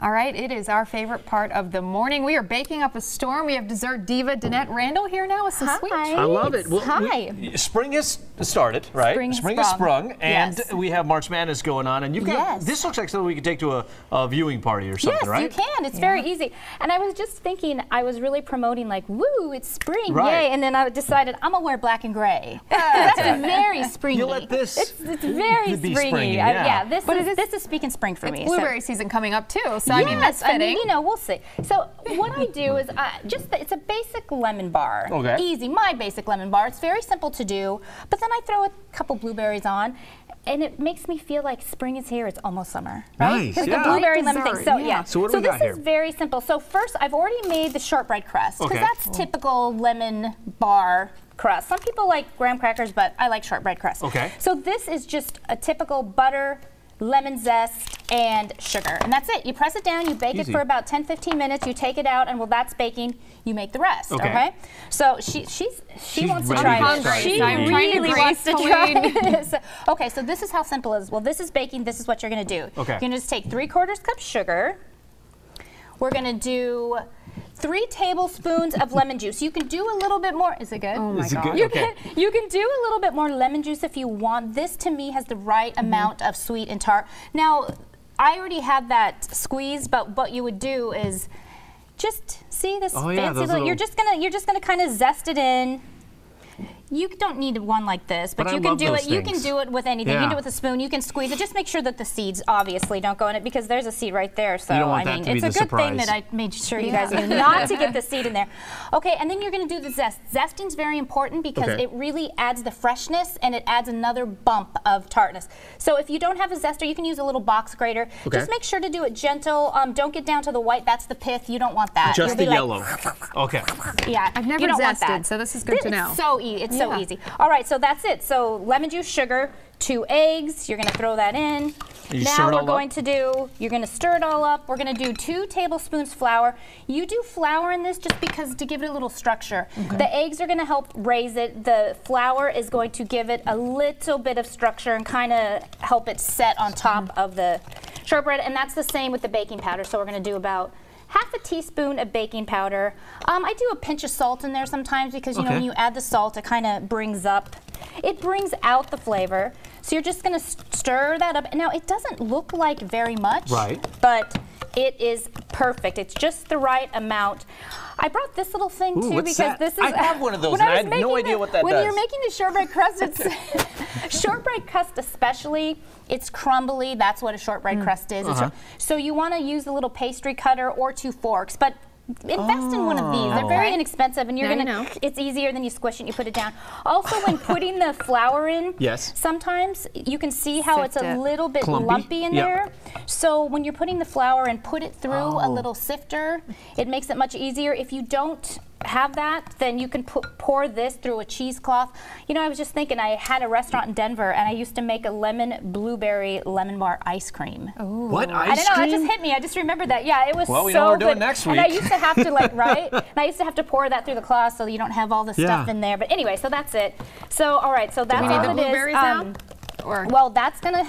All right, it is our favorite part of the morning. We are baking up a storm. We have dessert diva Danette Randall here now with some sweet treats. I love it. Well, Hi. Spring has started, right? Spring has sprung, and yes. we have March Madness going on, and you've got this looks like something we could take to a viewing party or something, right? Yes, you can. It's very easy. And I was just thinking, I was really promoting like, woo, it's spring, Right. yay! And then I decided I'm gonna wear black and gray. That's very springy. You let this. It's very be springy. springy, yeah. This is speaking spring for me. It's blueberry season coming up too, so Yes, I mean that's fitting. you know, we'll see. So what I do is it's a basic lemon bar. Okay. Easy, my basic lemon bar. It's very simple to do, but then I throw a couple blueberries on, and it makes me feel like spring is here. It's almost summer, right? Nice, Like yeah. the blueberry Like lemon thing. dessert, So yeah. So what do we got this here? is very simple. So first, I've already made the shortbread crust because Okay. that's typical lemon bar crust. Some people like graham crackers, but I like shortbread crust. Okay. So this is just a typical butter, lemon zest, and sugar. And that's it. You press it down, you bake Easy. it for about 10-15 minutes, you take it out, and while that's baking, you make the rest, okay? So she wants to ready try to this. start She eating. really wants to try gracefully. this. Okay, so this is how simple it is. Well, this is baking, this is what you're gonna do. Okay. You're gonna just take 3/4 cup sugar. We're gonna do 3 tablespoons of lemon juice. You can do a little bit more. Is it good? Oh my Is it God. good? Okay. You can do a little bit more lemon juice if you want. This to me has the right amount of sweet and tart. Now, I already had that squeeze, but what you would do is just see this Oh, yeah, fancy those little. little- You're just gonna kind of zest it in. You don't need one like this, but But I you can love do those it. You can things. do it with anything. You Yeah. can do it with a spoon. You can squeeze it. Just make sure that the seeds obviously don't go in it because there's a seed right there. So You don't want I that mean, to be it's the a good thing surprise. that I made sure you guys knew not to get the seed in there. Okay, and then you're going to do the zest. Zesting's very important because Okay. it really adds the freshness and it adds another bump of tartness. So if you don't have a zester, you can use a little box grater. Okay. Just make sure to do it gentle. Don't get down to the white. That's the pith. You don't want that. Just You'll the be like, yellow. Okay. yeah, I've never you don't want zested, that. so this is good to know. It's so easy. It's so Yeah. easy. All right, so that's it. So lemon juice, sugar, 2 eggs. You're gonna throw that in. You stir Now it we're all going up? to do. You're gonna stir it all up. We're gonna do 2 tablespoons flour. You do flour in this just because to give it a little structure. The eggs are gonna help raise it. The flour is going to give it a little bit of structure and kind of help it set on top of the shortbread. And that's the same with the baking powder. So we're gonna do about 1/2 teaspoon of baking powder. I do a pinch of salt in there sometimes because you know when you add the salt, it kind of brings out the flavor. So you're just gonna stir that up. Now it doesn't look like very much, Right. but it is perfect. It's just the right amount. I brought this little thing Ooh, too what's because that? this is. I have one of those when and I was had no making idea what that when does. you're making the shortbread crust, it's shortbread crust especially. It's crumbly. That's what a shortbread crust is. It's so you want to use a little pastry cutter or 2 forks, but. Invest in one of these. They're very inexpensive, and you're Now you gonna. know. It's easier than you squish it. You put it down. Also, when putting the flour in, Yes. sometimes you can see how Sift it's a it. little bit Clumpy? lumpy in Yep. there. So when you're putting the flour in, put it through a little sifter. It makes it much easier. If you don't have that, then you can pour this through a cheesecloth. You know, I was just thinking, I had a restaurant in Denver, and I used to make a blueberry lemon bar ice cream. What, I ice don't know, cream? it just hit me. I just remembered that. Yeah, it was Well, we so know what we're doing good. next And I week. used to have to and I used to have to pour that through the cloth so you don't have all the stuff Yeah. in there. But anyway, so that's it. So all right, so that's we need all the it is. blueberries now? Or Well, that's gonna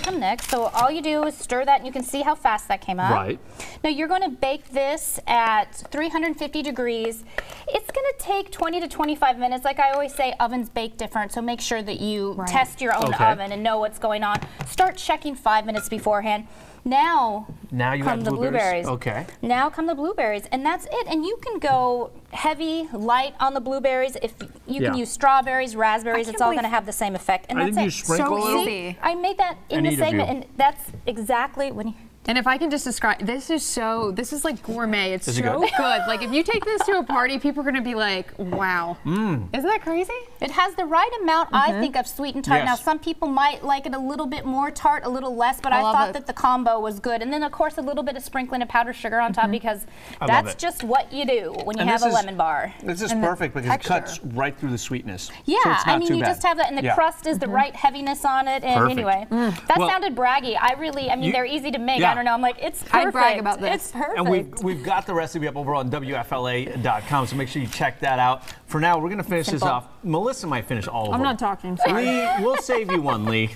come next. So all you do is stir that, and you can see how fast that came up. Right. Now you're going to bake this at 350 degrees. It's going to take 20 to 25 minutes. Like I always say, ovens bake different, so make sure that you test your own Okay. oven and know what's going on. Start checking 5 minutes beforehand. Now you come got the blueberries. Okay. Now come the blueberries, and that's it. And you can go heavy, light on the blueberries. If you can Yeah. use strawberries, raspberries, I it's can't all believe- going to have the same effect. And I that's think it. you sprinkle a so little. easy. I made that in I the need a segment, view. and that's exactly when you. And if I can just describe, this is like gourmet. It's Is it so good? good. Like if you take this to a party, people are going to be like, wow. Isn't that crazy? It has the right amount, I think, of sweet and tart. Yes. Now, some people might like it a little bit more tart, a little less, but I I love thought it. that the combo was good. And then, of course, a little bit of sprinkling of powdered sugar on top because love that's it. just what you do when you And have this a is- lemon bar. This is And the perfect because texture. it cuts right through the sweetness. Yeah, so it's not I mean, too you bad. just have that, and the Yeah. crust is the right heaviness on it. And Perfect. anyway, that Well, sounded braggy. I mean, you- they're easy to make. yeah. I don't know. I'm like, it's perfect. I'd brag about this. It's perfect. And we've got the recipe up over on WFLA.com, so make sure you check that out. For now, we're going to finish this Simple. off. Melissa might finish all of them. I'm not talking. Sorry. Lee, we'll save you one, Lee.